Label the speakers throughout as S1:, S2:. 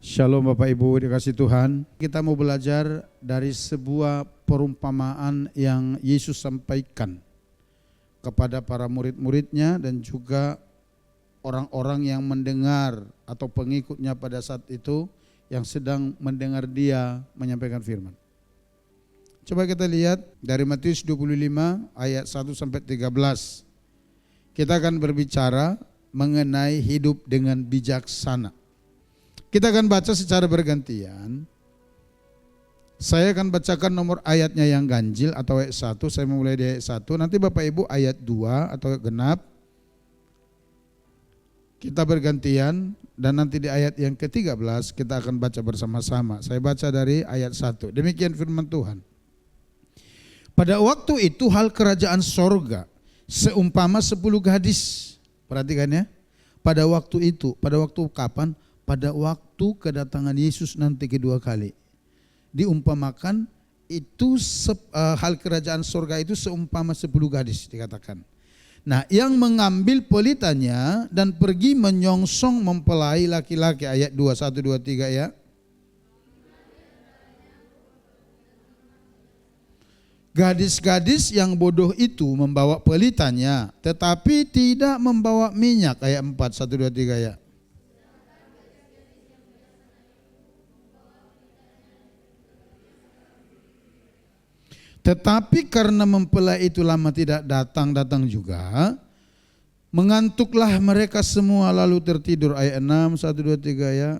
S1: Shalom Bapak Ibu dikasih Tuhan. Kita mau belajar dari sebuah perumpamaan yang Yesus sampaikan kepada para murid-muridnya dan juga orang-orang yang mendengar atau pengikutnya pada saat itu yang sedang mendengar dia menyampaikan firman. Coba kita lihat dari Matius 25 ayat 1 sampai 13. Kita akan berbicara mengenai hidup dengan bijaksana. Kita akan baca secara bergantian. Saya akan bacakan nomor ayatnya yang ganjil atau ayat 1. Saya memulai di ayat 1. Nanti Bapak Ibu ayat 2 atau genap. Kita bergantian dan nanti di ayat yang ke-13 kita akan baca bersama-sama. Saya baca dari ayat 1. Demikian firman Tuhan. Pada waktu itu hal kerajaan sorga seumpama 10 gadis. Perhatikan ya. Pada waktu itu, pada waktu kapan? Pada waktu kedatangan Yesus nanti kedua kali. Diumpamakan itu hal kerajaan surga itu seumpama 10 gadis dikatakan. Nah, yang mengambil pelitanya dan pergi menyongsong mempelai laki-laki, ayat 2, 1, 2, 3 ya. Gadis-gadis yang bodoh itu membawa pelitanya tetapi tidak membawa minyak, ayat 4, 1, 2, 3 ya. Tetapi karena mempelai itu lama tidak datang juga, mengantuklah mereka semua lalu tertidur, ayat 6, 1, 2, 3 ya.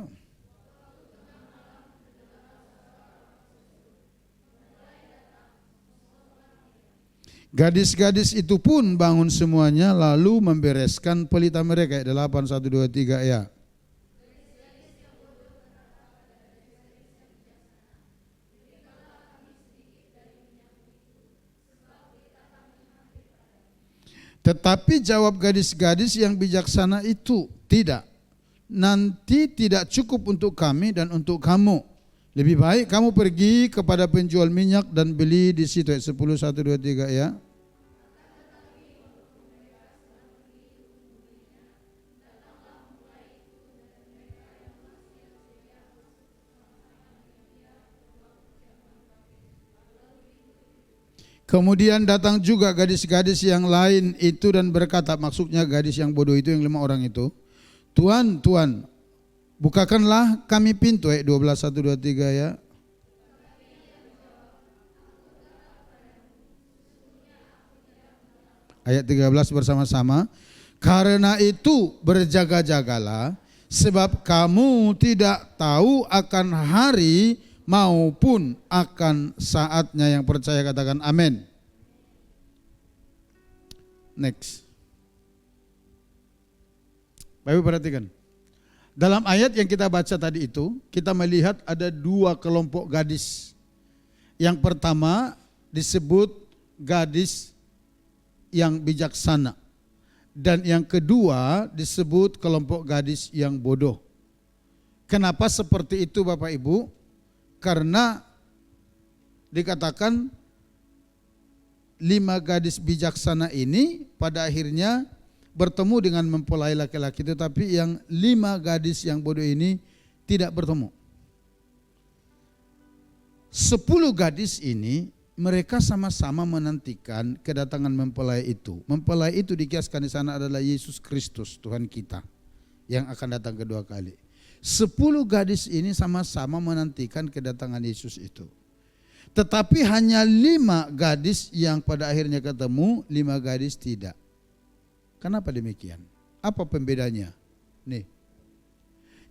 S1: Gadis-gadis itu pun bangun semuanya lalu membereskan pelita mereka, ayat 8, 1, 2, 3 ya. Tetapi jawab gadis-gadis yang bijaksana itu, tidak. Nanti tidak cukup untuk kami dan untuk kamu. Lebih baik kamu pergi kepada penjual minyak dan beli di situ. 10, 1, 2, 3 ya. Kemudian datang juga gadis-gadis yang lain itu dan berkata, maksudnya gadis yang bodoh itu yang 5 orang itu, Tuan, Tuan, bukakanlah kami pintu, ayat 12, 1, 2, 3 ya. Ayat 13 bersama-sama. Karena itu berjaga-jagalah, sebab kamu tidak tahu akan hari maupun akan saatnya. Yang percaya katakan amin. Next. Bapak perhatikan. Dalam ayat yang kita baca tadi itu, kita melihat ada 2 kelompok gadis. Yang pertama disebut gadis yang bijaksana. Dan yang kedua disebut kelompok gadis yang bodoh. Kenapa seperti itu Bapak Ibu? Karena dikatakan 5 gadis bijaksana ini pada akhirnya bertemu dengan mempelai laki-laki, tetapi yang 5 gadis yang bodoh ini tidak bertemu. 10 gadis ini mereka sama-sama menantikan kedatangan mempelai itu. Mempelai itu dikiaskan di sana adalah Yesus Kristus Tuhan kita yang akan datang kedua kali. 10 gadis ini sama-sama menantikan kedatangan Yesus itu. Tetapi hanya 5 gadis yang pada akhirnya ketemu, 5 gadis tidak. Kenapa demikian? Apa pembedanya? Nih.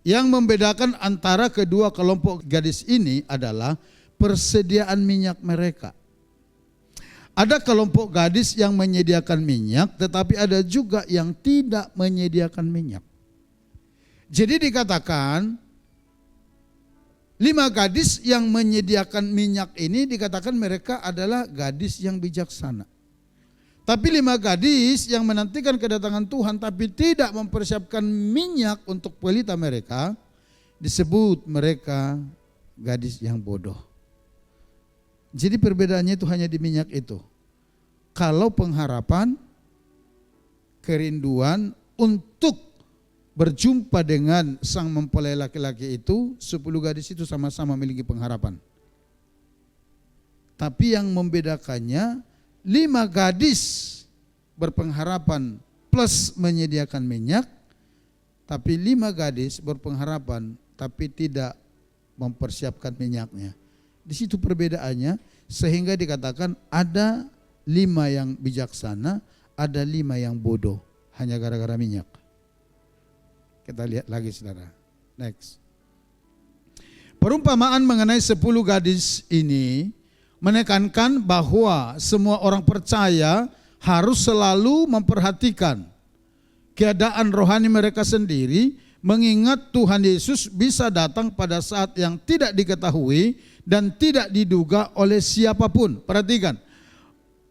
S1: Yang membedakan antara kedua kelompok gadis ini adalah persediaan minyak mereka. Ada kelompok gadis yang menyediakan minyak, tetapi ada juga yang tidak menyediakan minyak. Jadi dikatakan 5 gadis yang menyediakan minyak ini dikatakan mereka adalah gadis yang bijaksana. Tapi 5 gadis yang menantikan kedatangan Tuhan tapi tidak mempersiapkan minyak untuk pelita mereka, disebut mereka gadis yang bodoh. Jadi perbedaannya itu hanya di minyak itu. Kalau pengharapan, kerinduan untuk berjumpa dengan sang mempelai laki-laki itu, 10 gadis itu sama-sama memiliki pengharapan. Tapi yang membedakannya, 5 gadis berpengharapan plus menyediakan minyak, tapi 5 gadis berpengharapan tapi tidak mempersiapkan minyaknya. Di situ perbedaannya, sehingga dikatakan ada 5 yang bijaksana, ada 5 yang bodoh, hanya gara-gara minyak. Kita lihat lagi saudara. Next. Perumpamaan mengenai 10 gadis ini menekankan bahwa semua orang percaya harus selalu memperhatikan keadaan rohani mereka sendiri, mengingat Tuhan Yesus bisa datang pada saat yang tidak diketahui dan tidak diduga oleh siapapun. Perhatikan,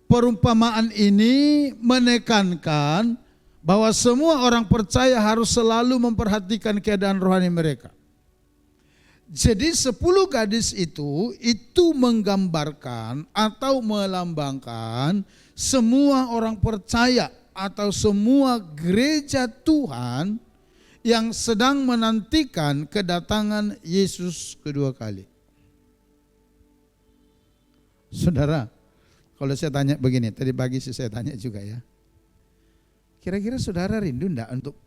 S1: perumpamaan ini menekankan bahwa semua orang percaya harus selalu memperhatikan keadaan rohani mereka. Jadi 10 gadis itu menggambarkan atau melambangkan semua orang percaya atau semua gereja Tuhan yang sedang menantikan kedatangan Yesus kedua kali. Saudara, kalau saya tanya begini, tadi pagi saya tanya juga ya. Kira-kira saudara rindu enggak untuk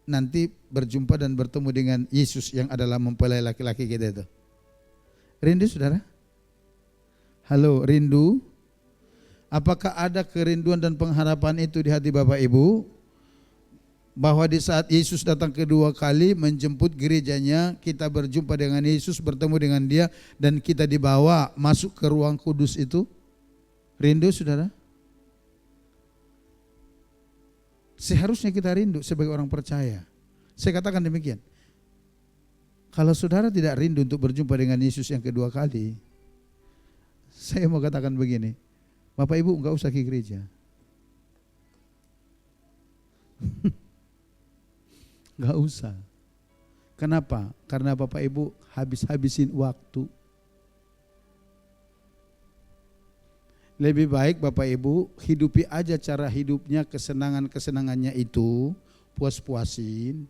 S1: nanti berjumpa dan bertemu dengan Yesus yang adalah mempelai laki-laki kita itu? Rindu saudara? Halo, rindu? Apakah ada kerinduan dan pengharapan itu di hati Bapak Ibu? Bahwa di saat Yesus datang kedua kali menjemput gerejanya, kita berjumpa dengan Yesus, bertemu dengan Dia, dan kita dibawa masuk ke ruang kudus itu? Rindu saudara? Seharusnya kita rindu sebagai orang percaya. Saya katakan demikian. Kalau saudara tidak rindu untuk berjumpa dengan Yesus yang kedua kali, saya mau katakan begini, Bapak Ibu enggak usah ke gereja. Enggak usah. Kenapa? Karena Bapak Ibu habis-habisin waktu. Lebih baik Bapak Ibu hidupi aja cara hidupnya, kesenangannya itu, puas-puasin.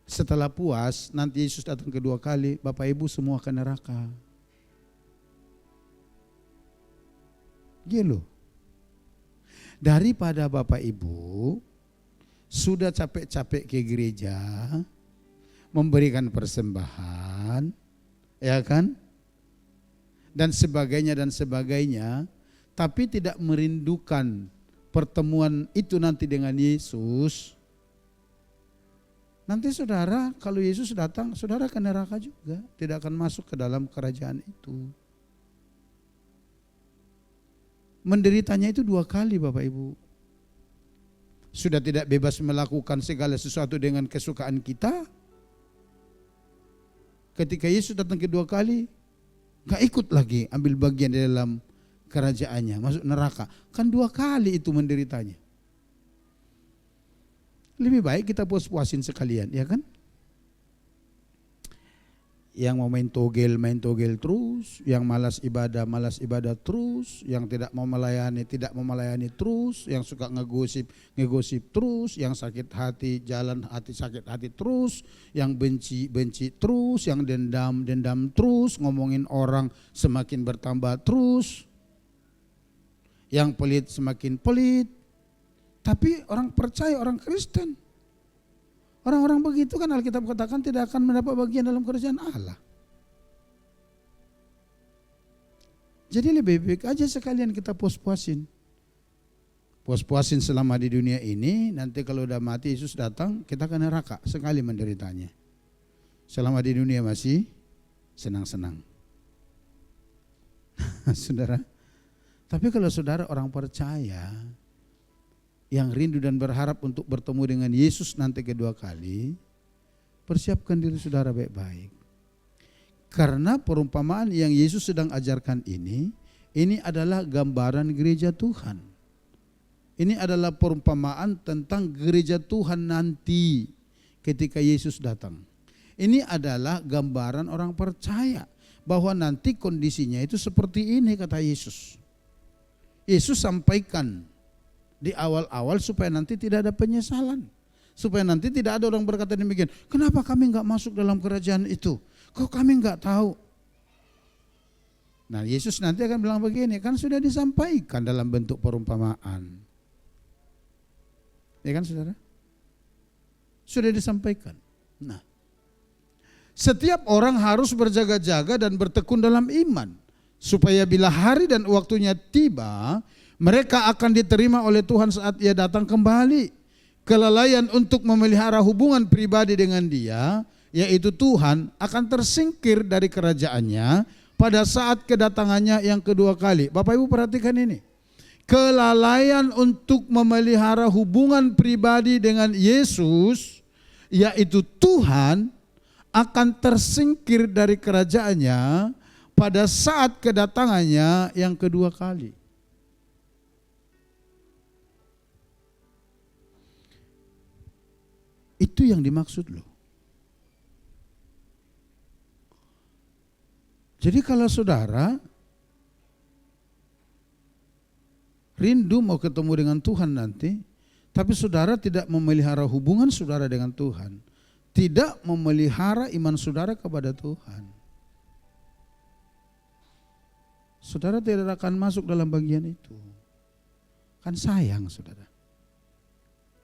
S1: Setelah puas, nanti Yesus datang kedua kali, Bapak Ibu semua ke neraka. Gitu. Daripada Bapak Ibu sudah capek-capek ke gereja, memberikan persembahan, ya kan? Dan sebagainya, tapi tidak merindukan pertemuan itu nanti dengan Yesus. Nanti saudara, kalau Yesus datang, saudara ke neraka juga, tidak akan masuk ke dalam kerajaan itu. Menderitanya itu 2 kali Bapak Ibu. Sudah tidak bebas melakukan segala sesuatu dengan kesukaan kita. Ketika Yesus datang kedua kali, gak ikut lagi ambil bagian di dalam kerajaannya, masuk neraka. Kan 2 kali itu menderitanya. Lebih baik kita puas-puasin sekalian, ya kan? Yang mau main togel terus, yang malas ibadah terus, yang tidak mau melayani terus, yang suka ngegosip terus, yang sakit hati sakit hati terus, yang benci terus, yang dendam terus, ngomongin orang semakin bertambah terus, yang pelit semakin pelit. Tapi orang percaya, orang Kristen, orang-orang begitu kan Alkitab katakan tidak akan mendapat bagian dalam kerajaan Allah. Jadi lebih baik aja sekalian kita puas-puasin. Puas-puasin selama di dunia ini, nanti kalau udah mati Yesus datang, kita ke neraka sekali menderitanya. Selama di dunia masih senang-senang. Saudara, tapi kalau saudara orang percaya, yang rindu dan berharap untuk bertemu dengan Yesus nanti kedua kali, persiapkan diri saudara baik-baik. Karena perumpamaan yang Yesus sedang ajarkan ini adalah gambaran gereja Tuhan. Ini adalah perumpamaan tentang gereja Tuhan nanti ketika Yesus datang. Ini adalah gambaran orang percaya bahwa nanti kondisinya itu seperti ini kata Yesus. Yesus sampaikan di awal-awal supaya nanti tidak ada penyesalan. Supaya nanti tidak ada orang berkata demikian, kenapa kami enggak masuk dalam kerajaan itu? Kok kami enggak tahu? Nah, Yesus nanti akan bilang begini, kan sudah disampaikan dalam bentuk perumpamaan. Ya kan saudara? Sudah disampaikan. Nah, setiap orang harus berjaga-jaga dan bertekun dalam iman. Supaya bila hari dan waktunya tiba, mereka akan diterima oleh Tuhan saat Ia datang kembali. Kelalaian untuk memelihara hubungan pribadi dengan Dia, yaitu Tuhan, akan tersingkir dari kerajaannya pada saat kedatangannya yang kedua kali. Bapak Ibu perhatikan ini. Kelalaian untuk memelihara hubungan pribadi dengan Yesus, yaitu Tuhan, akan tersingkir dari kerajaannya pada saat kedatangannya yang kedua kali. Itu yang dimaksud loh. Jadi kalau saudara rindu mau ketemu dengan Tuhan nanti, tapi saudara tidak memelihara hubungan saudara dengan Tuhan, tidak memelihara iman saudara kepada Tuhan, saudara tidak akan masuk dalam bagian itu. Kan sayang saudara.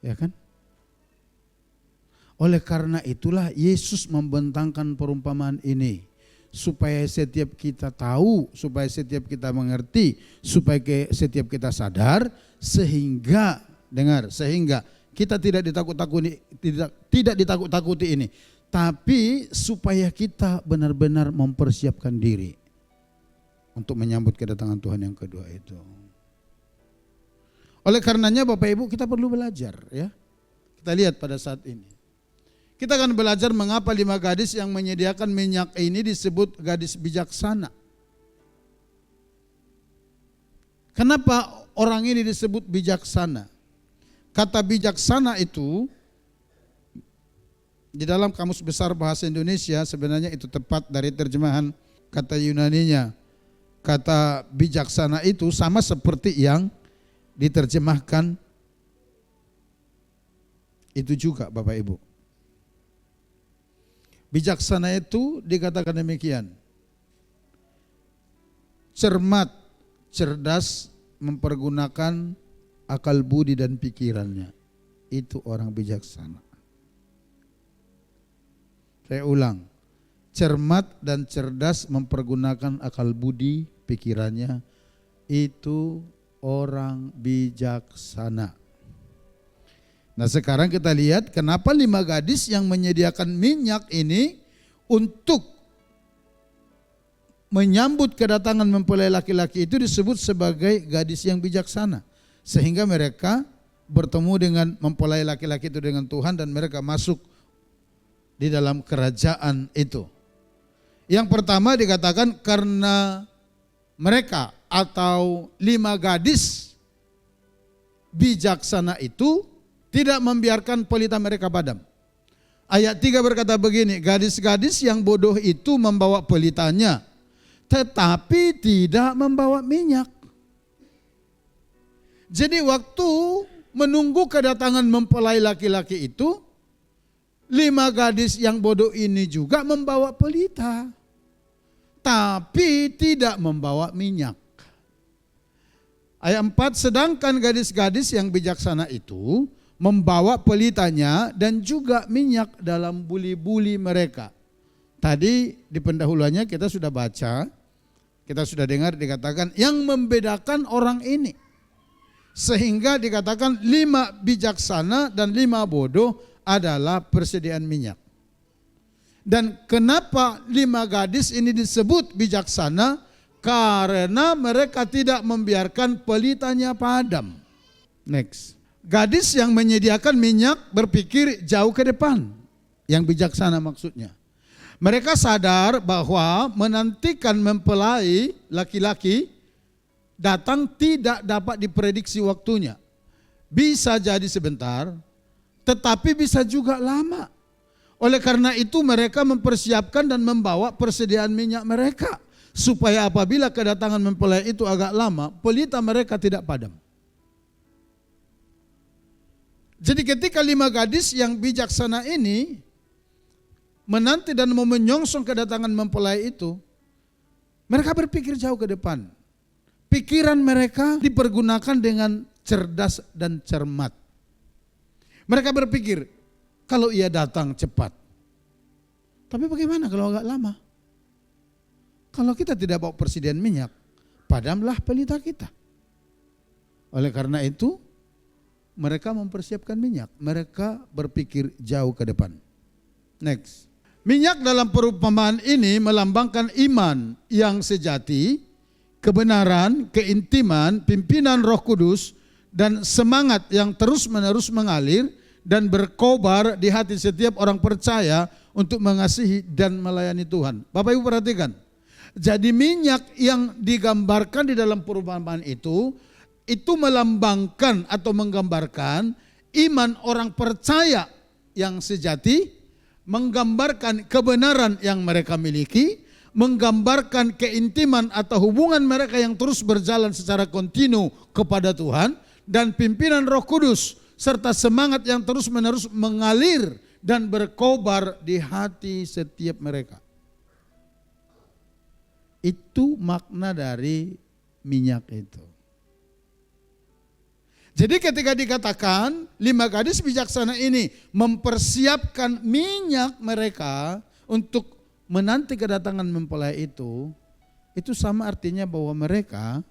S1: Ya kan? Oleh karena itulah Yesus membentangkan perumpamaan ini. Supaya setiap kita tahu, supaya setiap kita mengerti, supaya setiap kita sadar, sehingga kita tidak ditakut-takuti ini, tapi supaya kita benar-benar mempersiapkan diri untuk menyambut kedatangan Tuhan yang kedua itu. Oleh karenanya Bapak Ibu kita perlu belajar ya. Kita lihat pada saat ini. Kita akan belajar mengapa 5 gadis yang menyediakan minyak ini disebut gadis bijaksana. Kenapa orang ini disebut bijaksana? Kata bijaksana itu di dalam Kamus Besar Bahasa Indonesia sebenarnya itu tepat dari terjemahan kata Yunaninya. Kata bijaksana itu sama seperti yang diterjemahkan itu juga Bapak Ibu. Bijaksana itu dikatakan demikian. Cermat, cerdas, mempergunakan akal budi dan pikirannya. Itu orang bijaksana. Saya ulang. Cermat dan cerdas mempergunakan akal budi, pikirannya. Itu orang bijaksana. Nah sekarang kita lihat kenapa 5 gadis yang menyediakan minyak ini untuk menyambut kedatangan mempelai laki-laki itu disebut sebagai gadis yang bijaksana. Sehingga mereka bertemu dengan mempelai laki-laki itu dengan Tuhan dan mereka masuk di dalam kerajaan itu. Yang pertama dikatakan karena mereka atau 5 gadis bijaksana itu tidak membiarkan pelita mereka padam. Ayat 3 berkata begini, gadis-gadis yang bodoh itu membawa pelitanya, tetapi tidak membawa minyak. Jadi waktu menunggu kedatangan mempelai laki-laki itu, 5 gadis yang bodoh ini juga membawa pelita, tapi tidak membawa minyak. Ayat 4, sedangkan gadis-gadis yang bijaksana itu membawa pelitanya dan juga minyak dalam buli-buli mereka. Tadi di pendahuluannya kita sudah baca, kita sudah dengar dikatakan yang membedakan orang ini. Sehingga dikatakan 5 bijaksana dan 5 bodoh adalah persediaan minyak. Dan kenapa 5 gadis ini disebut bijaksana? Karena mereka tidak membiarkan pelitanya padam. Next. Gadis yang menyediakan minyak berpikir jauh ke depan. Yang bijaksana maksudnya. Mereka sadar bahwa menantikan mempelai laki-laki datang tidak dapat diprediksi waktunya. Bisa jadi sebentar, tetapi bisa juga lama. Oleh karena itu mereka mempersiapkan dan membawa persediaan minyak mereka. Supaya apabila kedatangan mempelai itu agak lama, pelita mereka tidak padam. Jadi ketika 5 gadis yang bijaksana ini menanti dan mau menyongsong kedatangan mempelai itu, mereka berpikir jauh ke depan. Pikiran mereka dipergunakan dengan cerdas dan cermat. Mereka berpikir, kalau ia datang cepat. Tapi bagaimana kalau agak lama? Kalau kita tidak bawa persediaan minyak, padamlah pelita kita. Oleh karena itu, mereka mempersiapkan minyak. Mereka berpikir jauh ke depan. Next. Minyak dalam perumpamaan ini melambangkan iman yang sejati, kebenaran, keintiman, pimpinan Roh Kudus, dan semangat yang terus-menerus mengalir dan berkobar di hati setiap orang percaya untuk mengasihi dan melayani Tuhan. Bapak Ibu perhatikan. Jadi minyak yang digambarkan di dalam perumpamaan itu melambangkan atau menggambarkan iman orang percaya yang sejati, menggambarkan kebenaran yang mereka miliki, menggambarkan keintiman atau hubungan mereka yang terus berjalan secara kontinu kepada Tuhan, dan pimpinan Roh Kudus serta semangat yang terus-menerus mengalir dan berkobar di hati setiap mereka. Itu makna dari minyak itu. Jadi ketika dikatakan 5 gadis bijaksana ini mempersiapkan minyak mereka untuk menanti kedatangan mempelai itu sama artinya bahwa mereka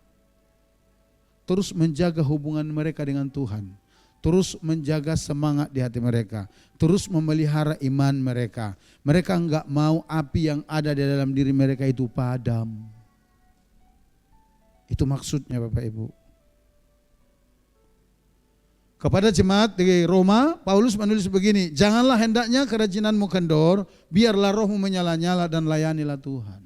S1: terus menjaga hubungan mereka dengan Tuhan, terus menjaga semangat di hati mereka, terus memelihara iman mereka. Mereka enggak mau api yang ada di dalam diri mereka itu padam. Itu maksudnya Bapak Ibu. Kepada jemaat di Roma, Paulus menulis begini, janganlah hendaknya kerajinanmu kendor, biarlah rohmu menyala-nyala dan layanilah Tuhan.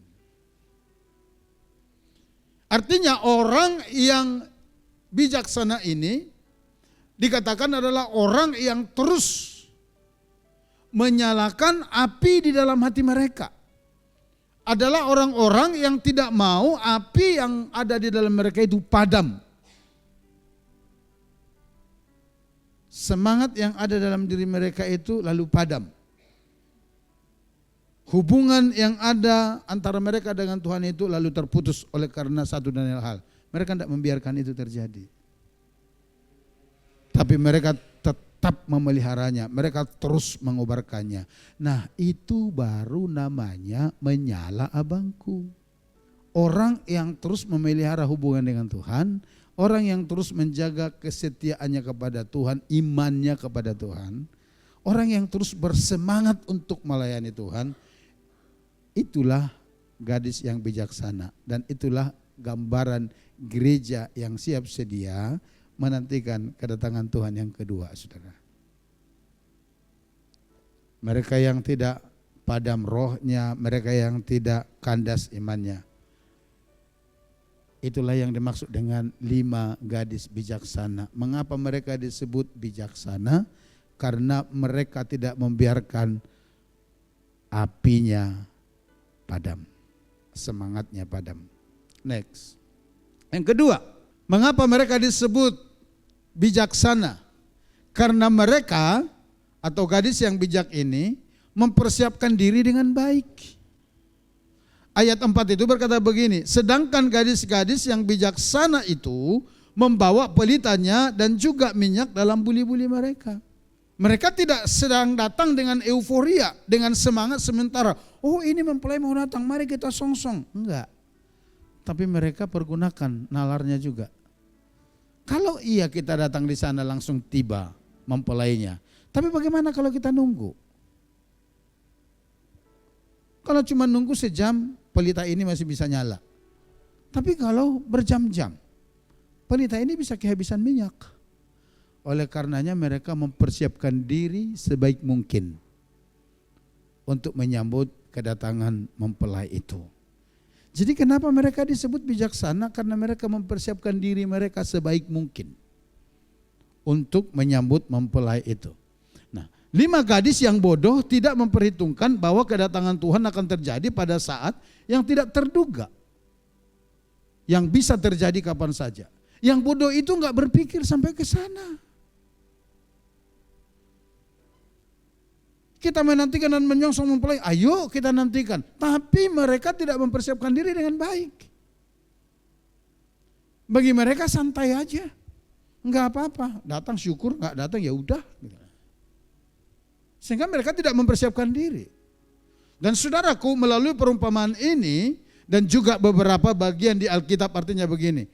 S1: Artinya orang yang bijaksana ini dikatakan adalah orang yang terus menyalakan api di dalam hati mereka. Adalah orang-orang yang tidak mau api yang ada di dalam mereka itu padam. Semangat yang ada dalam diri mereka itu lalu padam. Hubungan yang ada antara mereka dengan Tuhan itu lalu terputus oleh karena satu dan lain hal. Mereka tidak membiarkan itu terjadi. Tapi mereka tetap memeliharanya, mereka terus mengobarkannya. Nah, itu baru namanya menyala abangku. Orang yang terus memelihara hubungan dengan Tuhan, orang yang terus menjaga kesetiaannya kepada Tuhan, imannya kepada Tuhan, orang yang terus bersemangat untuk melayani Tuhan, itulah gadis yang bijaksana. Dan itulah gambaran gereja yang siap sedia menantikan kedatangan Tuhan yang kedua, saudara. Mereka yang tidak padam rohnya, mereka yang tidak kandas imannya. Itulah yang dimaksud dengan 5 gadis bijaksana. Mengapa mereka disebut bijaksana? Karena mereka tidak membiarkan apinya padam, semangatnya padam. Next. Yang kedua, mengapa mereka disebut bijaksana? Karena mereka atau gadis yang bijak ini mempersiapkan diri dengan baik. Ayat 4 itu berkata begini, sedangkan gadis-gadis yang bijaksana itu membawa pelitanya dan juga minyak dalam buli-buli mereka. Mereka tidak sedang datang dengan euforia, dengan semangat sementara. Oh, ini mempelai mau datang, mari kita songsong. Enggak. Tapi mereka pergunakan nalarnya juga. Kalau iya kita datang di sana langsung tiba mempelainya. Tapi bagaimana kalau kita nunggu? Kalau cuma nunggu sejam, pelita ini masih bisa nyala. Tapi kalau berjam-jam, pelita ini bisa kehabisan minyak. Oleh karenanya mereka mempersiapkan diri sebaik mungkin untuk menyambut kedatangan mempelai itu. Jadi kenapa mereka disebut bijaksana? Karena mereka mempersiapkan diri mereka sebaik mungkin untuk menyambut mempelai itu. 5 gadis yang bodoh tidak memperhitungkan bahwa kedatangan Tuhan akan terjadi pada saat yang tidak terduga. Yang bisa terjadi kapan saja. Yang bodoh itu enggak berpikir sampai ke sana. Kita menantikan dan menyongsong mempelai, ayo kita nantikan. Tapi mereka tidak mempersiapkan diri dengan baik. Bagi mereka santai aja. Enggak apa-apa, datang syukur, enggak datang ya udah. Sehingga mereka tidak mempersiapkan diri. Dan saudaraku, melalui perumpamaan ini dan juga beberapa bagian di Alkitab, artinya begini.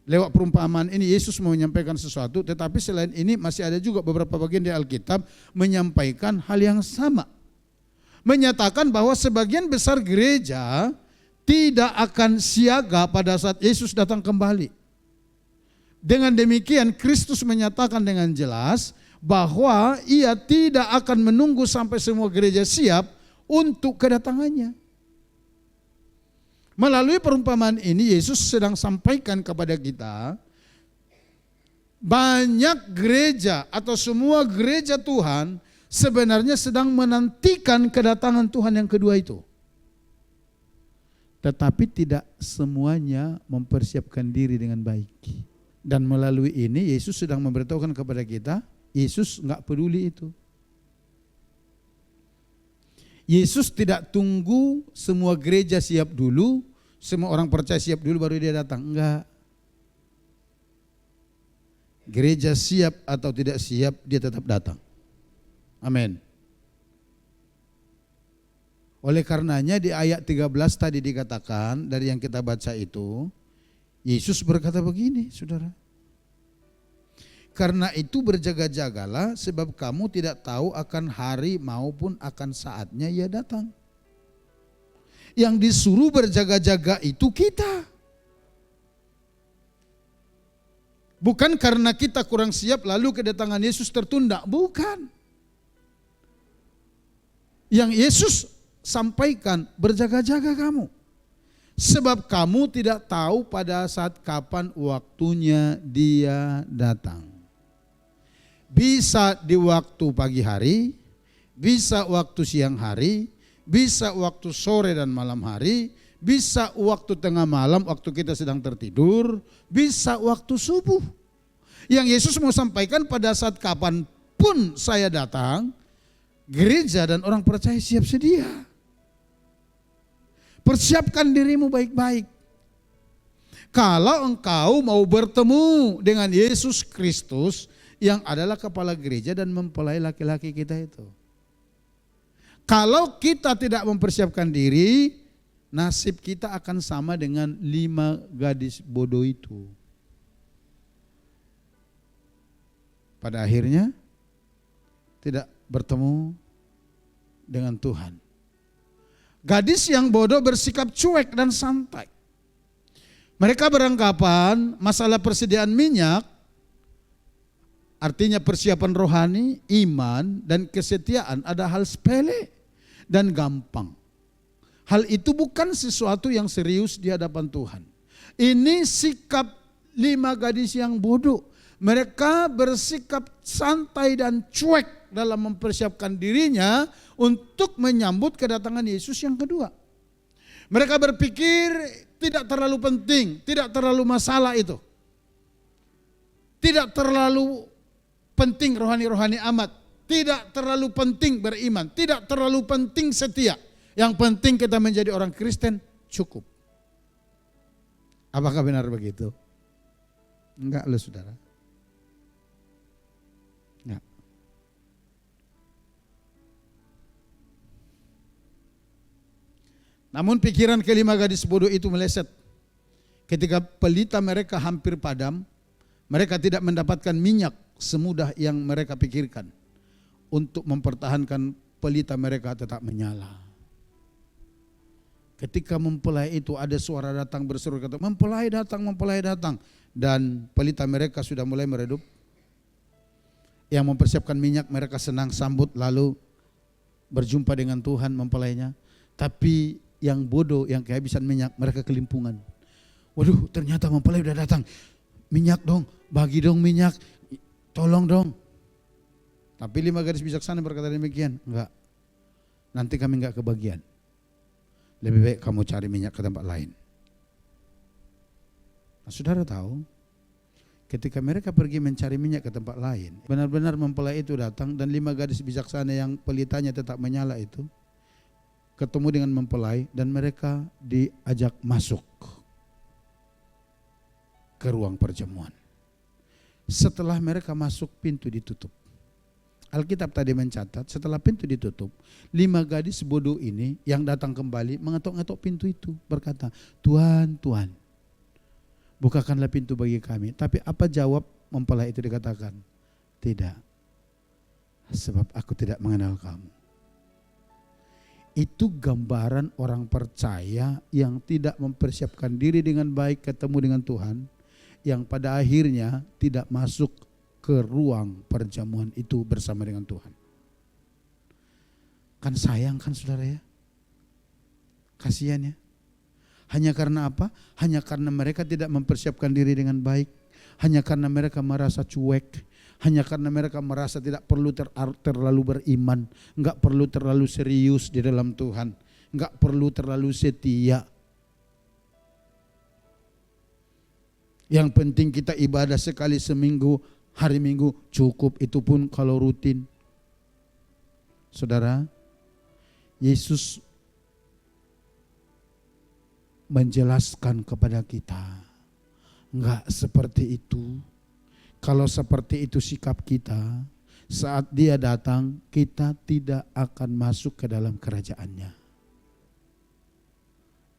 S1: Lewat perumpamaan ini Yesus mau menyampaikan sesuatu, tetapi selain ini masih ada juga beberapa bagian di Alkitab menyampaikan hal yang sama. Menyatakan bahwa sebagian besar gereja tidak akan siaga pada saat Yesus datang kembali. Dengan demikian Kristus menyatakan dengan jelas bahwa ia tidak akan menunggu sampai semua gereja siap untuk kedatangannya. Melalui perumpamaan ini Yesus sedang sampaikan kepada kita, banyak gereja atau semua gereja Tuhan sebenarnya sedang menantikan kedatangan Tuhan yang kedua itu. Tetapi tidak semuanya mempersiapkan diri dengan baik. Dan melalui ini Yesus sedang memberitahukan kepada kita, Yesus enggak peduli itu. Yesus tidak tunggu semua gereja siap dulu, semua orang percaya siap dulu baru dia datang. Enggak. Gereja siap atau tidak siap dia tetap datang. Amin. Oleh karenanya di ayat 13 tadi dikatakan, dari yang kita baca itu, Yesus berkata begini, saudara. Karena itu berjaga-jagalah, sebab kamu tidak tahu akan hari maupun akan saatnya ia datang. Yang disuruh berjaga-jaga itu kita. Bukan karena kita kurang siap lalu kedatangan Yesus tertunda, bukan. Yang Yesus sampaikan, berjaga-jaga kamu. Sebab kamu tidak tahu pada saat kapan waktunya dia datang. Bisa di waktu pagi hari, bisa waktu siang hari, bisa waktu sore dan malam hari, bisa waktu tengah malam waktu kita sedang tertidur, bisa waktu subuh. Yang Yesus mau sampaikan, pada saat kapanpun saya datang, gereja dan orang percaya siap sedia. Persiapkan dirimu baik-baik. Kalau engkau mau bertemu dengan Yesus Kristus yang adalah kepala gereja dan mempelai laki-laki kita itu. Kalau kita tidak mempersiapkan diri, nasib kita akan sama dengan 5 gadis bodoh itu. Pada akhirnya tidak bertemu dengan Tuhan. Gadis yang bodoh bersikap cuek dan santai. Mereka beranggapan masalah persediaan minyak, artinya persiapan rohani, iman, dan kesetiaan ada hal sepele dan gampang. Hal itu bukan sesuatu yang serius di hadapan Tuhan. Ini sikap 5 gadis yang bodoh. Mereka bersikap santai dan cuek dalam mempersiapkan dirinya untuk menyambut kedatangan Yesus yang kedua. Mereka berpikir tidak terlalu penting, tidak terlalu masalah itu. Tidak terlalu penting rohani-rohani amat. Tidak terlalu penting beriman. Tidak terlalu penting setia. Yang penting kita menjadi orang Kristen cukup. Apakah benar begitu? Enggak loh saudara. Enggak. Namun pikiran kelima gadis bodoh itu meleset. Ketika pelita mereka hampir padam, mereka tidak mendapatkan minyak semudah yang mereka pikirkan. Untuk mempertahankan pelita mereka tetap menyala. Ketika mempelai itu ada suara datang berseru, kata mempelai datang. Dan pelita mereka sudah mulai meredup. Yang mempersiapkan minyak mereka senang sambut lalu berjumpa dengan Tuhan mempelainya. Tapi yang bodoh, yang kehabisan minyak, mereka kelimpungan. Waduh, ternyata mempelai udah datang. Minyak dong, bagi dong minyak, tolong dong. Tapi 5 gadis bijaksana berkata demikian, enggak, nanti kami enggak kebagian. Lebih baik kamu cari minyak ke tempat lain. Nah, saudara tahu, Ketika mereka pergi mencari minyak ke tempat lain, benar-benar mempelai itu datang, dan 5 gadis bijaksana yang pelitanya tetap menyala itu ketemu dengan mempelai, dan mereka diajak masuk ke ruang perjamuan. Setelah mereka masuk, pintu ditutup. Alkitab tadi mencatat, setelah pintu ditutup, 5 gadis bodoh ini yang datang kembali mengetok-ngetok pintu itu, berkata, "Tuhan, Tuhan, bukakanlah pintu bagi kami." Tapi apa jawab mempelai itu? Dikatakan, "Tidak, sebab aku tidak mengenal kamu." Itu gambaran orang percaya yang tidak mempersiapkan diri dengan baik ketemu dengan Tuhan, yang pada akhirnya tidak masuk ke ruang perjamuan itu bersama dengan Tuhan. Kan sayang kan saudara ya? Kasihan ya. Hanya karena apa? Hanya karena mereka tidak mempersiapkan diri dengan baik. Hanya karena mereka merasa cuek. Hanya karena mereka merasa tidak perlu terlalu beriman. Enggak perlu terlalu serius di dalam Tuhan. Enggak perlu terlalu setia. Yang penting kita ibadah sekali seminggu, hari Minggu cukup, itu pun kalau rutin. Saudara, Yesus menjelaskan kepada kita, enggak seperti itu. Kalau seperti itu sikap kita, saat Dia datang, kita tidak akan masuk ke dalam kerajaannya.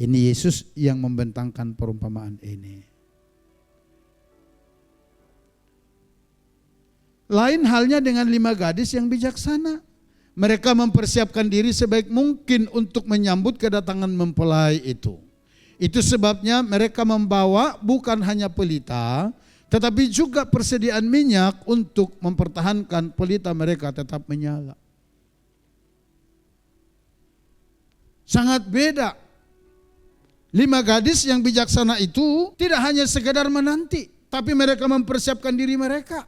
S1: Ini Yesus yang membentangkan perumpamaan ini. Lain halnya dengan 5 gadis yang bijaksana. Mereka mempersiapkan diri sebaik mungkin untuk menyambut kedatangan mempelai itu. Itu sebabnya mereka membawa bukan hanya pelita, tetapi juga persediaan minyak untuk mempertahankan pelita mereka tetap menyala. Sangat beda. 5 gadis yang bijaksana itu tidak hanya sekedar menanti, tapi mereka mempersiapkan diri mereka.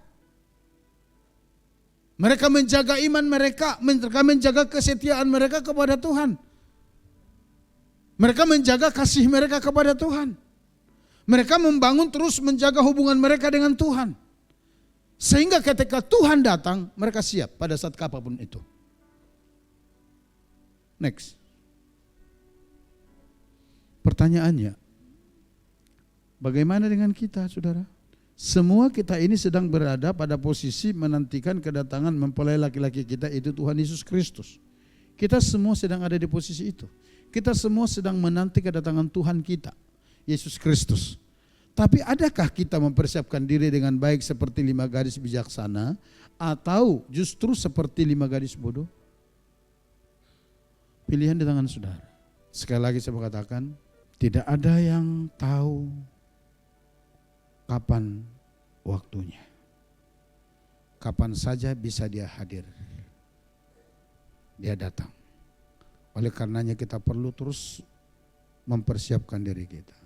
S1: Mereka menjaga iman mereka menjaga kesetiaan mereka kepada Tuhan. Mereka menjaga kasih mereka kepada Tuhan. Mereka membangun terus menjaga hubungan mereka dengan Tuhan. Sehingga ketika Tuhan datang, mereka siap pada saat apapun itu. Next. Pertanyaannya, bagaimana dengan kita, saudara? Semua kita ini sedang berada pada posisi menantikan kedatangan mempelai laki-laki kita, itu Tuhan Yesus Kristus. Kita semua sedang ada di posisi itu. Kita semua sedang menanti kedatangan Tuhan kita, Yesus Kristus. Tapi adakah kita mempersiapkan diri dengan baik seperti 5 gadis bijaksana, atau justru seperti 5 gadis bodoh? Pilihan di tangan saudara. Sekali lagi saya mengatakan, tidak ada yang tahu kapan waktunya. Kapan saja bisa Dia hadir. Dia datang. Oleh karenanya kita perlu terus mempersiapkan diri kita.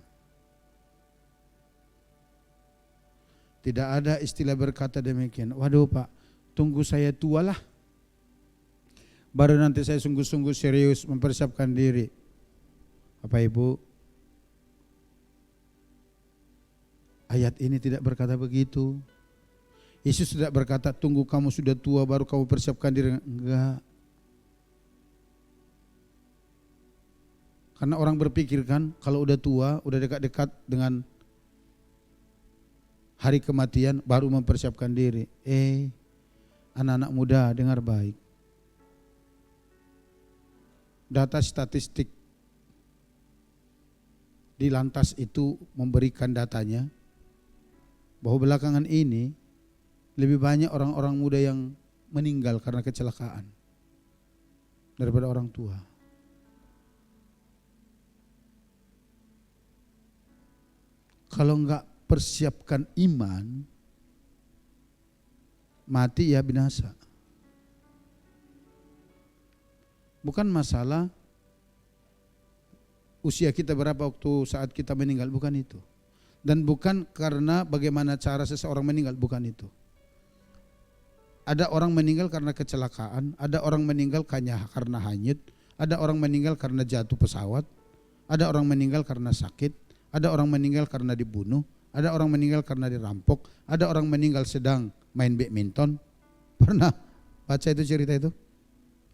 S1: Tidak ada istilah berkata demikian, "Waduh Pak, tunggu saya tua lah, baru nanti saya sungguh-sungguh serius mempersiapkan diri." Bapak Ibu, ayat ini tidak berkata begitu. Yesus tidak berkata, "Tunggu kamu sudah tua baru kamu persiapkan diri." Enggak. Karena orang berpikir kan, kalau udah tua, udah dekat-dekat dengan hari kematian, baru mempersiapkan diri. Anak-anak muda dengar baik. Data statistik di Lantas itu memberikan datanya, bahwa belakangan ini lebih banyak orang-orang muda yang meninggal karena kecelakaan daripada orang tua. Kalau enggak persiapkan iman, mati ya binasa. Bukan masalah usia kita berapa waktu saat kita meninggal, bukan itu. Dan bukan karena bagaimana cara seseorang meninggal, bukan itu. Ada orang meninggal karena kecelakaan, ada orang meninggal karena hanyut, ada orang meninggal karena jatuh pesawat, ada orang meninggal karena sakit, ada orang meninggal karena dibunuh, ada orang meninggal karena dirampok, ada orang meninggal sedang main badminton. Pernah baca itu cerita itu?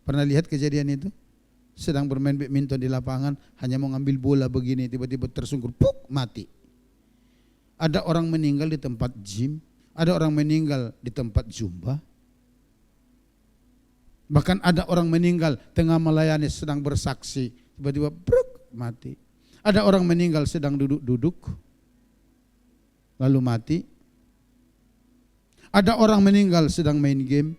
S1: Pernah lihat kejadian itu? Sedang bermain badminton di lapangan, hanya mau ngambil bola begini, tiba-tiba tersungkur, puk, mati. Ada orang meninggal di tempat gym, ada orang meninggal di tempat zumba. Bahkan ada orang meninggal tengah melayani sedang bersaksi, tiba-tiba bruk, mati. Ada orang meninggal sedang duduk-duduk, lalu mati. Ada orang meninggal sedang main game.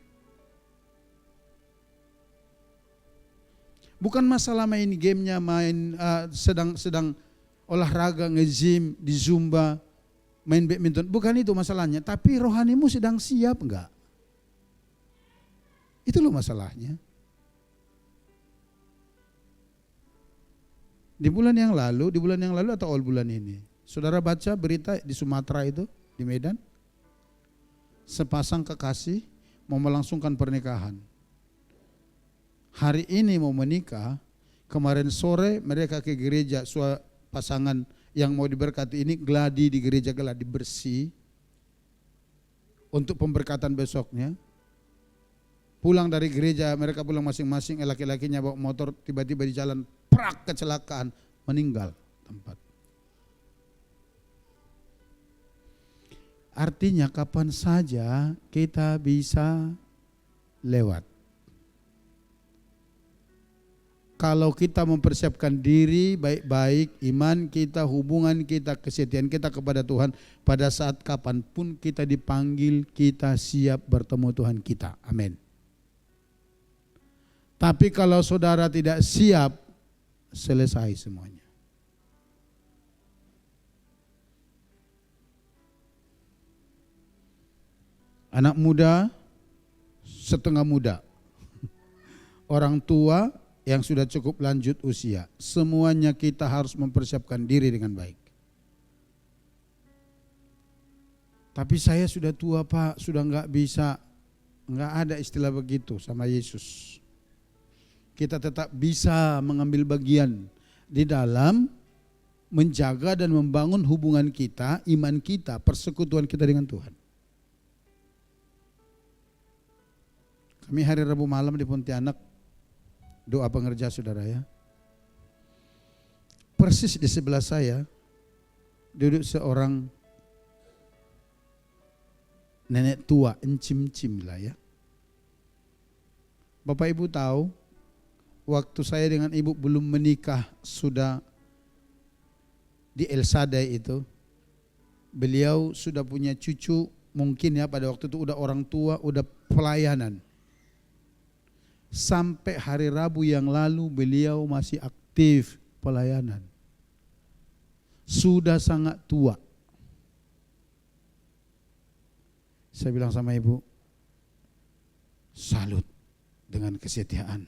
S1: Bukan masalah main gamenya, sedang olahraga, nge-gym, di zumba, main badminton. Bukan itu masalahnya, tapi rohanimu sedang siap enggak? Itu loh masalahnya. Di bulan yang lalu atau awal bulan ini, saudara baca berita di Sumatera itu, di Medan, sepasang kekasih mau melangsungkan pernikahan. Hari ini mau menikah, kemarin sore mereka ke gereja, pasangan yang mau diberkati ini gladi di gereja, gladi bersih untuk pemberkatan besoknya. Pulang dari gereja, mereka pulang masing-masing, laki-lakinya bawa motor, tiba-tiba di jalan, prak, kecelakaan, meninggal tempat. Artinya kapan saja kita bisa lewat. Kalau kita mempersiapkan diri baik-baik, iman kita, hubungan kita, kesetiaan kita kepada Tuhan, pada saat kapanpun kita dipanggil, kita siap bertemu Tuhan kita. Amin. Tapi kalau saudara tidak siap, selesai semuanya. Anak muda, setengah muda, orang tua yang sudah cukup lanjut usia, semuanya kita harus mempersiapkan diri dengan baik. Tapi saya sudah tua Pak, sudah enggak bisa. Enggak ada istilah begitu sama Yesus. Kita tetap bisa mengambil bagian di dalam menjaga dan membangun hubungan kita, iman kita, persekutuan kita dengan Tuhan. Kami hari Rabu malam di Pontianak, doa pengerja saudara ya. Persis di sebelah saya duduk seorang nenek tua, encim-encim lah ya. Bapak Ibu tahu, waktu saya dengan ibu belum menikah sudah di El Sadai itu, beliau sudah punya cucu, mungkin ya pada waktu itu udah orang tua, udah pelayanan. Sampai hari Rabu yang lalu beliau masih aktif pelayanan. Sudah sangat tua. Saya bilang sama ibu, salut dengan kesetiaan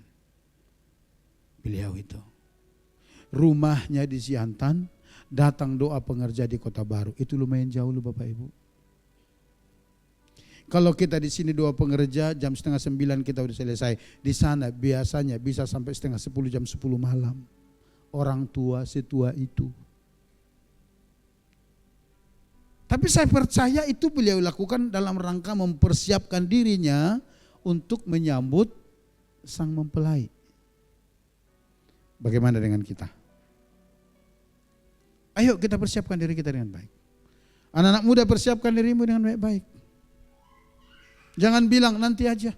S1: beliau itu. Rumahnya di Siantan, datang doa pengerja di Kota Baru. Itu lumayan jauh loh Bapak Ibu. Kalau kita di sini doa pengerja jam 8:30 kita udah selesai. Di sana biasanya bisa sampai 9:30, jam 10 malam. Orang tua setua itu. Tapi saya percaya itu beliau lakukan dalam rangka mempersiapkan dirinya untuk menyambut sang mempelai. Bagaimana dengan kita? Ayo kita persiapkan diri kita dengan baik. Anak-anak muda, persiapkan dirimu dengan baik-baik. Jangan bilang nanti aja.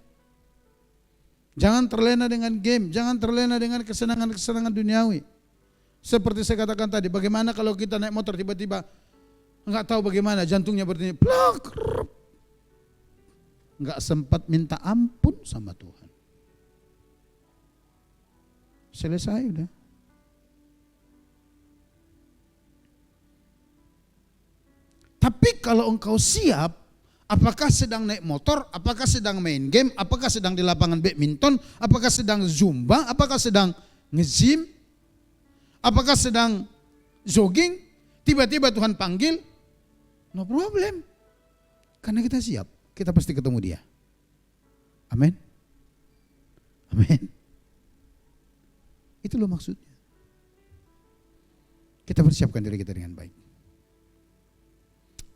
S1: Jangan terlena dengan game, jangan terlena dengan kesenangan-kesenangan duniawi. Seperti saya katakan tadi, bagaimana kalau kita naik motor tiba-tiba enggak tahu bagaimana jantungnya berdiri, plak, enggak sempat minta ampun sama Tuhan. Selesai udah. Tapi kalau engkau siap, apakah sedang naik motor, apakah sedang main game, apakah sedang di lapangan badminton, apakah sedang zumba, apakah sedang nge-gym, apakah sedang jogging, tiba-tiba Tuhan panggil, no problem. Karena kita siap, kita pasti ketemu dia. Amin. Amin. Itu loh maksudnya. Kita persiapkan diri kita dengan baik.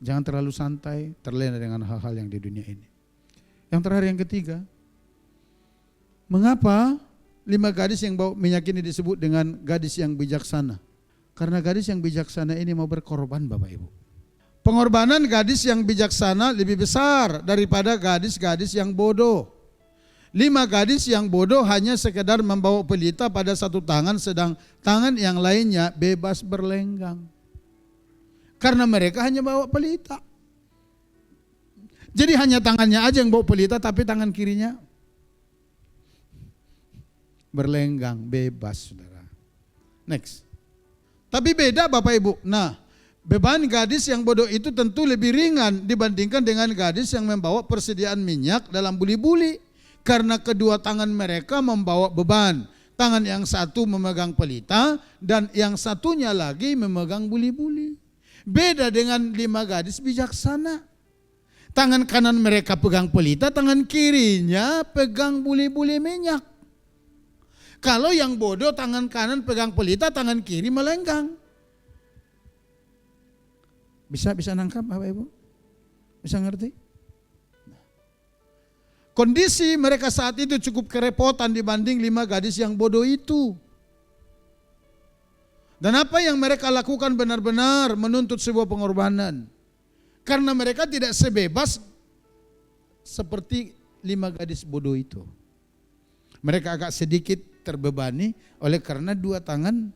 S1: Jangan terlalu santai, terlena dengan hal-hal yang di dunia ini. Yang terakhir, yang ketiga, mengapa 5 gadis yang bawa minyak ini disebut dengan gadis yang bijaksana? Karena gadis yang bijaksana ini mau berkorban, Bapak Ibu. Pengorbanan gadis yang bijaksana lebih besar daripada gadis-gadis yang bodoh. 5 gadis yang bodoh hanya sekedar membawa pelita pada satu tangan, sedang tangan yang lainnya bebas berlenggang. Karena mereka hanya bawa pelita. Jadi hanya tangannya aja yang bawa pelita, tapi tangan kirinya berlenggang, bebas, saudara. Next. Tapi beda, Bapak Ibu. Nah, beban gadis yang bodoh itu tentu lebih ringan dibandingkan dengan gadis yang membawa persediaan minyak dalam buli-buli. Karena kedua tangan mereka membawa beban. Tangan yang satu memegang pelita dan yang satunya lagi memegang buli-buli. Beda dengan 5 gadis bijaksana. Tangan kanan mereka pegang pelita, tangan kirinya pegang buli-buli minyak. Kalau yang bodoh tangan kanan pegang pelita, tangan kiri melenggang. Bisa nangkap Bapak Ibu? Bisa ngerti? Kondisi mereka saat itu cukup kerepotan dibanding 5 gadis yang bodoh itu. Dan apa yang mereka lakukan benar-benar menuntut sebuah pengorbanan. Karena mereka tidak sebebas seperti 5 gadis bodoh itu. Mereka agak sedikit terbebani oleh karena 2 tangan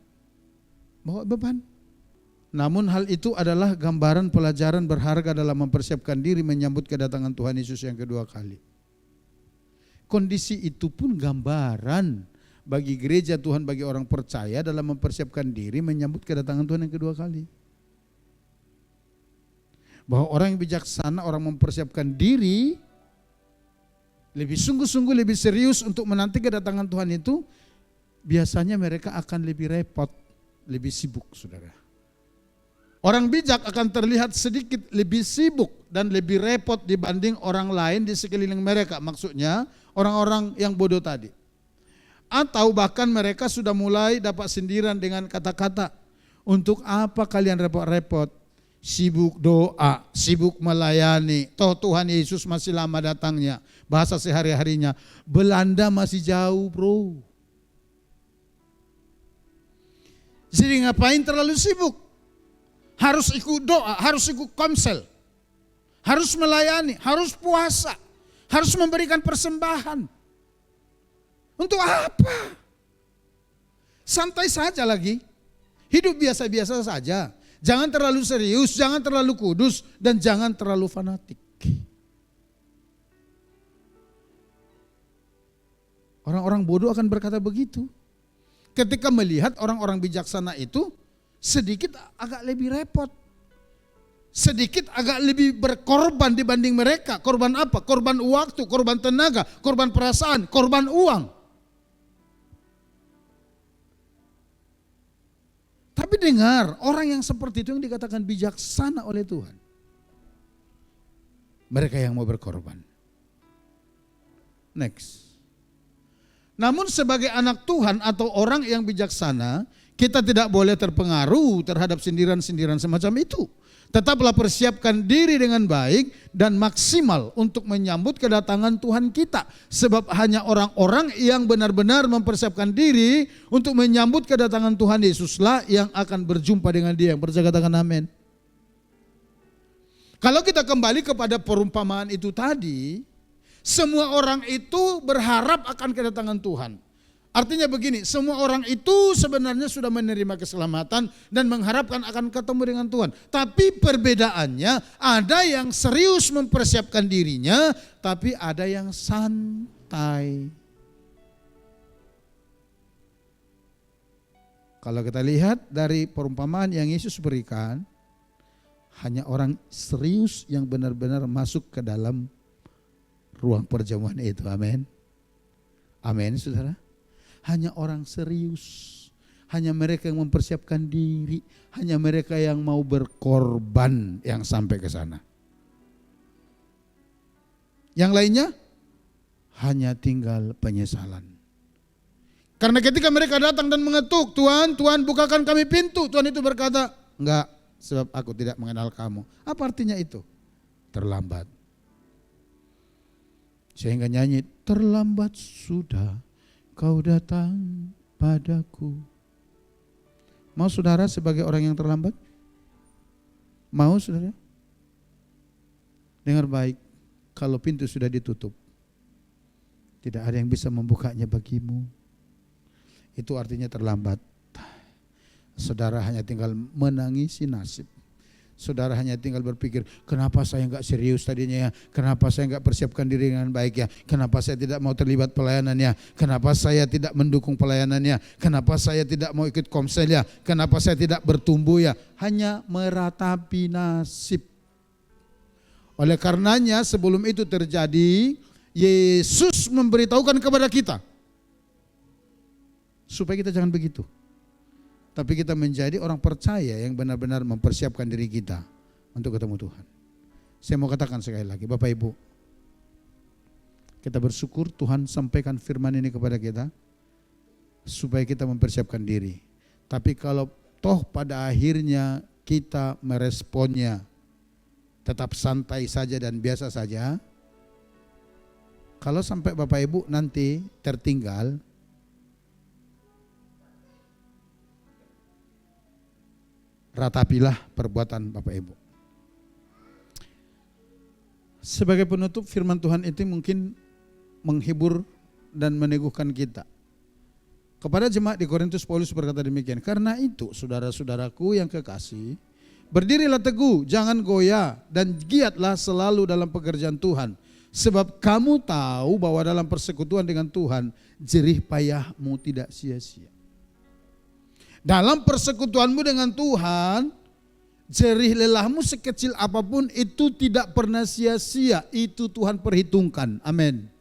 S1: bawa beban. Namun hal itu adalah gambaran pelajaran berharga dalam mempersiapkan diri menyambut kedatangan Tuhan Yesus yang kedua kali. Kondisi itu pun gambaran bagi gereja Tuhan, bagi orang percaya dalam mempersiapkan diri menyambut kedatangan Tuhan yang kedua kali. Bahwa orang yang bijaksana, orang mempersiapkan diri lebih sungguh-sungguh, lebih serius untuk menanti kedatangan Tuhan itu, biasanya mereka akan lebih repot, lebih sibuk, saudara. Orang bijak akan terlihat sedikit lebih sibuk dan lebih repot dibanding orang lain di sekeliling mereka. Maksudnya orang-orang yang bodoh tadi. Atau bahkan mereka sudah mulai dapat sindiran dengan kata-kata, untuk apa kalian repot-repot? Sibuk doa, sibuk melayani. Toh Tuhan Yesus masih lama datangnya. Bahasa sehari-harinya, Belanda masih jauh, bro. Jadi ngapain terlalu sibuk? Harus ikut doa, harus ikut komsel, harus melayani, harus puasa, harus memberikan persembahan. Untuk apa? Santai saja lagi. Hidup biasa-biasa saja. Jangan terlalu serius, jangan terlalu kudus, dan jangan terlalu fanatik. Orang-orang bodoh akan berkata begitu. Ketika melihat orang-orang bijaksana itu sedikit agak lebih repot. Sedikit agak lebih berkorban dibanding mereka. Korban apa? Korban waktu, korban tenaga, korban perasaan, korban uang. Tapi dengar, orang yang seperti itu yang dikatakan bijaksana oleh Tuhan. Mereka yang mau berkorban. Next. Namun sebagai anak Tuhan atau orang yang bijaksana, kita tidak boleh terpengaruh terhadap sindiran-sindiran semacam itu. Tetaplah persiapkan diri dengan baik dan maksimal untuk menyambut kedatangan Tuhan kita. Sebab hanya orang-orang yang benar-benar mempersiapkan diri untuk menyambut kedatangan Tuhan Yesuslah yang akan berjumpa dengan Dia. Yang percaya katakan amin. Kalau kita kembali kepada perumpamaan itu tadi, semua orang itu berharap akan kedatangan Tuhan. Artinya begini, semua orang itu sebenarnya sudah menerima keselamatan dan mengharapkan akan ketemu dengan Tuhan. Tapi perbedaannya, ada yang serius mempersiapkan dirinya, tapi ada yang santai. Kalau kita lihat dari perumpamaan yang Yesus berikan, hanya orang serius yang benar-benar masuk ke dalam ruang perjamuan itu. Amin. Amin, saudara. Hanya orang serius, hanya mereka yang mempersiapkan diri, hanya mereka yang mau berkorban yang sampai ke sana. Yang lainnya hanya tinggal penyesalan. Karena ketika mereka datang dan mengetuk, Tuhan, Tuhan bukakan kami pintu. Tuhan itu berkata, enggak, sebab aku tidak mengenal kamu. Apa artinya itu? Terlambat. Sehingga nyanyi, terlambat sudah kau datang padaku. Mau saudara sebagai orang yang terlambat? Mau saudara? Dengar baik, kalau pintu sudah ditutup, tidak ada yang bisa membukanya bagimu. Itu artinya terlambat. Saudara hanya tinggal menangisi nasib. Saudara hanya tinggal berpikir, kenapa saya enggak serius tadinya ya? Kenapa saya enggak persiapkan diri dengan baik ya? Kenapa saya tidak mau terlibat pelayanannya? Kenapa saya tidak mendukung pelayanannya? Kenapa saya tidak mau ikut komsel ya? Kenapa saya tidak bertumbuh ya? Hanya meratapi nasib. Oleh karenanya sebelum itu terjadi, Yesus memberitahukan kepada kita supaya kita jangan begitu. Tapi kita menjadi orang percaya yang benar-benar mempersiapkan diri kita untuk ketemu Tuhan. Saya mau katakan sekali lagi, Bapak Ibu, kita bersyukur Tuhan sampaikan firman ini kepada kita supaya kita mempersiapkan diri. Tapi kalau toh pada akhirnya kita meresponnya tetap santai saja dan biasa saja, kalau sampai Bapak Ibu nanti tertinggal, ratapilah perbuatan Bapak Ibu. Sebagai penutup, firman Tuhan itu mungkin menghibur dan meneguhkan kita. Kepada jemaat di Korintus, Paulus berkata demikian, karena itu saudara-saudaraku yang kekasih, berdirilah teguh, jangan goyah, dan giatlah selalu dalam pekerjaan Tuhan. Sebab kamu tahu bahwa dalam persekutuan dengan Tuhan, jerih payahmu tidak sia-sia. Dalam persekutuanmu dengan Tuhan, jerih lelahmu sekecil apapun itu tidak pernah sia-sia. Itu Tuhan perhitungkan. Amin.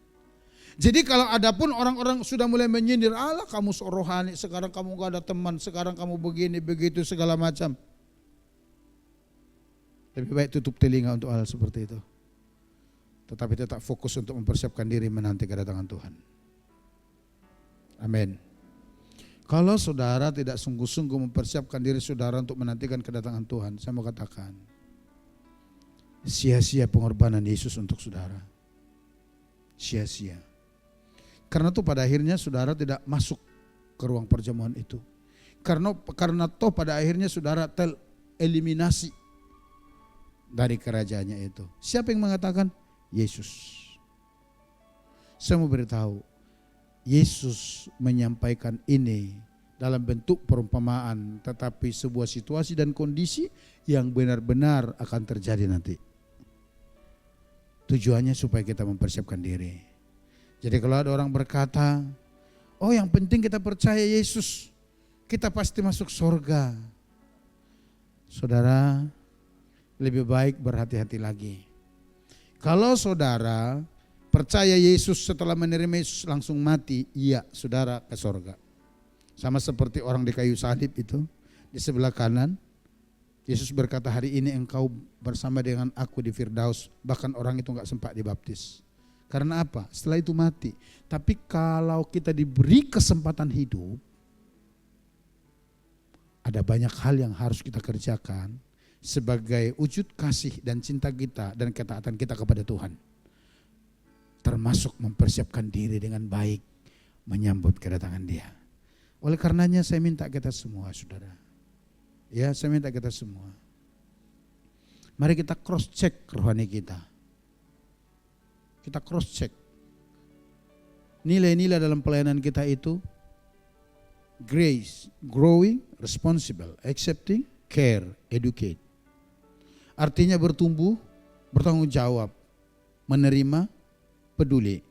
S1: Jadi kalau ada pun orang-orang sudah mulai menyindir, alah kamu rohani, sekarang kamu gak ada teman, sekarang kamu begini, begitu, segala macam. Lebih baik tutup telinga untuk hal seperti itu. Tetapi tetap fokus untuk mempersiapkan diri menanti kedatangan Tuhan. Amin. Kalau saudara tidak sungguh-sungguh mempersiapkan diri saudara untuk menantikan kedatangan Tuhan, saya mau katakan, sia-sia pengorbanan Yesus untuk saudara. Sia-sia. Karena itu pada akhirnya saudara tidak masuk ke ruang perjamuan itu. Karena toh pada akhirnya saudara tereliminasi dari kerajaannya itu. Siapa yang mengatakan? Yesus. Saya mau beritahu, Yesus menyampaikan ini dalam bentuk perumpamaan, tetapi sebuah situasi dan kondisi yang benar-benar akan terjadi nanti. Tujuannya supaya kita mempersiapkan diri. Jadi kalau ada orang berkata, oh yang penting kita percaya Yesus, kita pasti masuk surga. Saudara, lebih baik berhati-hati lagi. Kalau saudara percaya Yesus setelah menerima Yesus langsung mati, iya saudara ke surga. Sama seperti orang di kayu salib itu, di sebelah kanan, Yesus berkata hari ini engkau bersama dengan aku di Firdaus, bahkan orang itu enggak sempat dibaptis. Karena apa? Setelah itu mati. Tapi kalau kita diberi kesempatan hidup, ada banyak hal yang harus kita kerjakan sebagai wujud kasih dan cinta kita dan ketaatan kita kepada Tuhan. Termasuk mempersiapkan diri dengan baik menyambut kedatangan Dia. Oleh karenanya saya minta kita semua saudara. Ya, saya minta kita semua. Mari kita cross check rohani kita. Kita cross check. Nilai-nilai dalam pelayanan kita itu grace, growing, responsible, accepting, care, educate. Artinya bertumbuh, bertanggung jawab, menerima, peduli,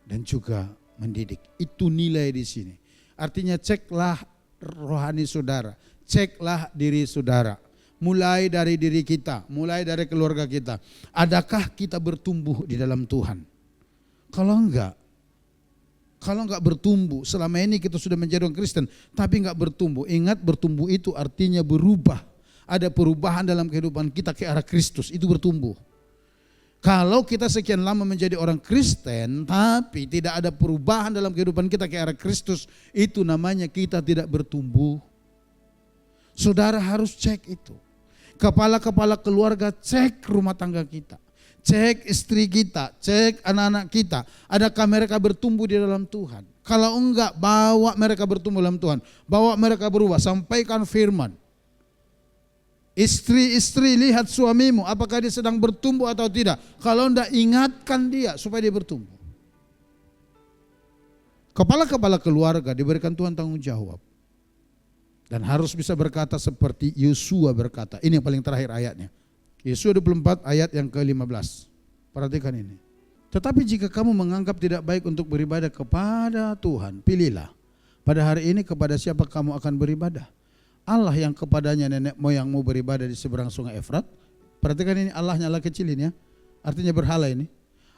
S1: dan juga mendidik. Itu nilai di sini. Artinya ceklah rohani saudara, ceklah diri saudara. Mulai dari diri kita, mulai dari keluarga kita. Adakah kita bertumbuh di dalam Tuhan? Kalau enggak bertumbuh, selama ini kita sudah menjadi orang Kristen, tapi enggak bertumbuh. Ingat, bertumbuh itu artinya berubah. Ada perubahan dalam kehidupan kita ke arah Kristus, itu bertumbuh. Kalau kita sekian lama menjadi orang Kristen, tapi tidak ada perubahan dalam kehidupan kita ke arah Kristus, itu namanya kita tidak bertumbuh. Saudara harus cek itu. Kepala-kepala keluarga, cek rumah tangga kita. Cek istri kita, cek anak-anak kita. Adakah mereka bertumbuh di dalam Tuhan? Kalau enggak, bawa mereka bertumbuh dalam Tuhan. Bawa mereka berubah, sampaikan firman. Istri-istri, lihat suamimu, apakah dia sedang bertumbuh atau tidak. Kalau enggak, ingatkan dia supaya dia bertumbuh. Kepala-kepala keluarga diberikan Tuhan tanggung jawab. Dan harus bisa berkata seperti Yosua berkata. Ini yang paling terakhir ayatnya. Yosua 24 ayat yang ke-15. Perhatikan ini. Tetapi jika kamu menganggap tidak baik untuk beribadah kepada Tuhan, pilihlah pada hari ini kepada siapa kamu akan beribadah. Allah yang kepadanya nenek moyangmu beribadah di seberang sungai Efrat. Perhatikan ini, Allahnya Allah kecil ini ya. Artinya berhala ini.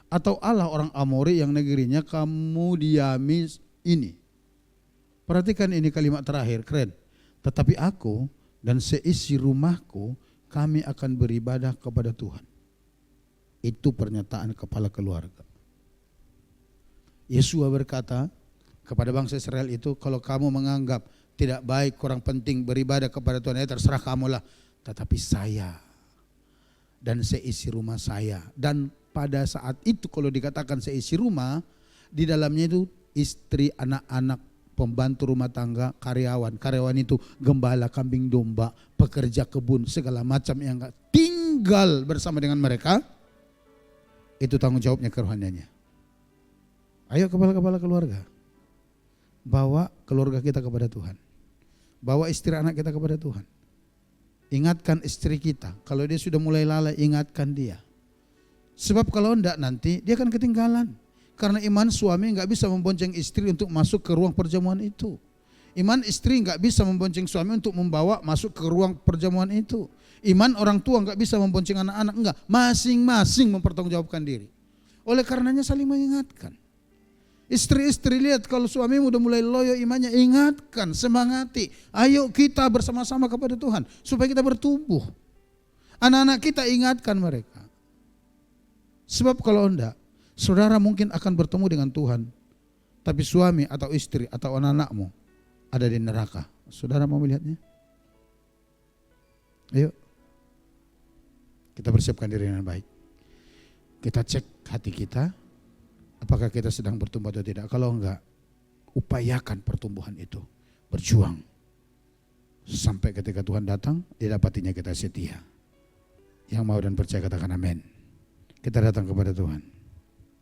S1: Atau Allah orang Amori yang negerinya kamu diami ini. Perhatikan ini kalimat terakhir, keren. Tetapi aku dan seisi rumahku kami akan beribadah kepada Tuhan. Itu pernyataan kepala keluarga. Yosua berkata kepada bangsa Israel itu, kalau kamu menganggap tidak baik, kurang penting beribadah kepada Tuhan, ya terserah kamulah. Tetapi saya dan seisi rumah saya. Dan pada saat itu kalau dikatakan seisi rumah, di dalamnya itu istri, anak-anak, pembantu rumah tangga, karyawan. Karyawan itu gembala, kambing domba, pekerja kebun, segala macam yang tinggal bersama dengan mereka. Itu tanggung jawabnya kerohaniannya. Ayo kepala-kepala keluarga, bawa keluarga kita kepada Tuhan. Bawa istri anak kita kepada Tuhan. Ingatkan istri kita, kalau dia sudah mulai lalai, ingatkan dia. Sebab kalau enggak nanti dia akan ketinggalan. Karena iman suami enggak bisa membonceng istri untuk masuk ke ruang perjamuan itu. Iman istri enggak bisa membonceng suami untuk membawa masuk ke ruang perjamuan itu. Iman orang tua enggak bisa membonceng anak-anak, enggak. Masing-masing mempertanggungjawabkan diri. Oleh karenanya saling mengingatkan. Istri-istri lihat kalau suamimu udah mulai loyo imannya, ingatkan, semangati. Ayo kita bersama-sama kepada Tuhan supaya kita bertumbuh. Anak-anak kita ingatkan mereka. Sebab kalau enggak, saudara mungkin akan bertemu dengan Tuhan, tapi suami atau istri atau anak-anakmu ada di neraka. Saudara mau melihatnya? Ayo. Kita persiapkan diri dengan baik. Kita cek hati kita. Apakah kita sedang bertumbuh atau tidak? Kalau enggak, upayakan pertumbuhan itu. Berjuang. Sampai ketika Tuhan datang, didapatinya kita setia. Yang mau dan percaya katakan amin. Kita datang kepada Tuhan.